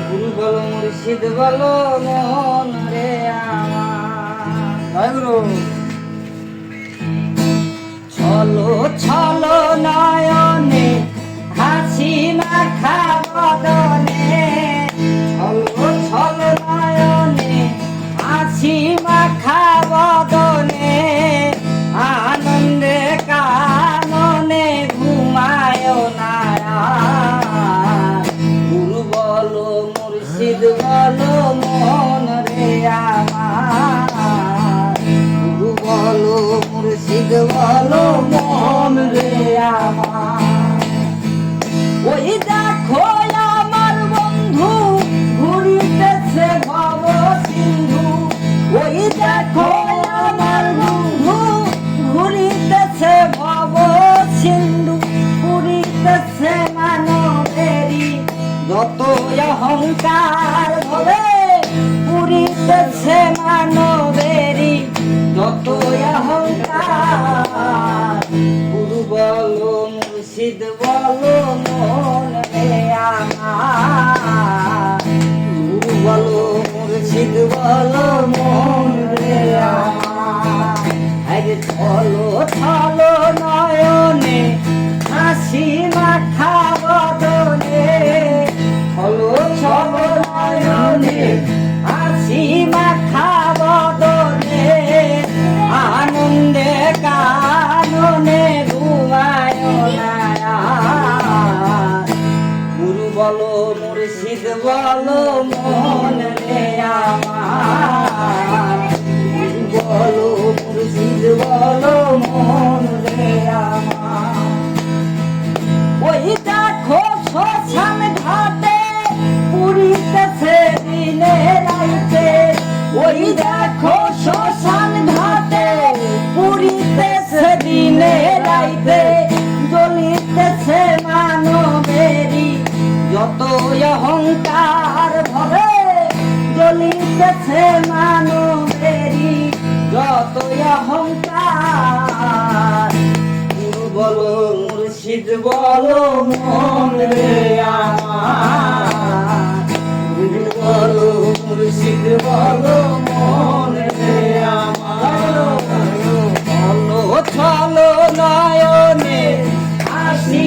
গুরু বলো মুর্শিদ বলো মন রে আমার। চলো চলো নয়নে হাসি মাখা বদনে, চলো চলো নয়নে হাসি মাখা বদনে, আনন্দে কাননে ঘুমায় না। গুরু বলো মুর্শিদ বলো মন রে আমার, গুরু বলো মুর্শিদ বলো মন রে আমার। ওই দেখো আমার বন্ধু ঘুরিতেছে ভব সিন্ধু, ওই দেখো আমার বন্ধু ঘুরিতেছে ভব সিন্ধু, ঘুরিতেছে মানবেরি যত অহংকার ভবে, ঘুরিতেছে মানবেরি যত অহংকার। গুরু বলো মুর্শিদ বলো মন রে আমার, গুরু বলো মুর্শিদ বলো মন রে আমার। আরে চলো চলো নয়নে হাসি মাখা বদনে, চলো চলো নয়নে হাসি মাখা বদনে, আনন্দে কাননে ঘুমায় না। গুরু বলো মুর্শিদ বলো মন রে আমার, গুরু বলো মুর্শিদ বলো মন রে আমার। ওই দেখো শ্মশান ঘাটে পুরিতেছে দিনে রাইতে, ওই দেখো শ্মশান ঘাটে পুরিতেছে দিনে রাইতে, জ্বলিতেছে মানবেরি যত অহংকার ভবে, জ্বলিতেছে মানবেরি যত অহংকার। গুরু বলো মুর্শিদ বলো মন রে আমার, গুরু বলো মুর্শিদ বলো মন রে আমার। চলো চলো নয়নে হাসি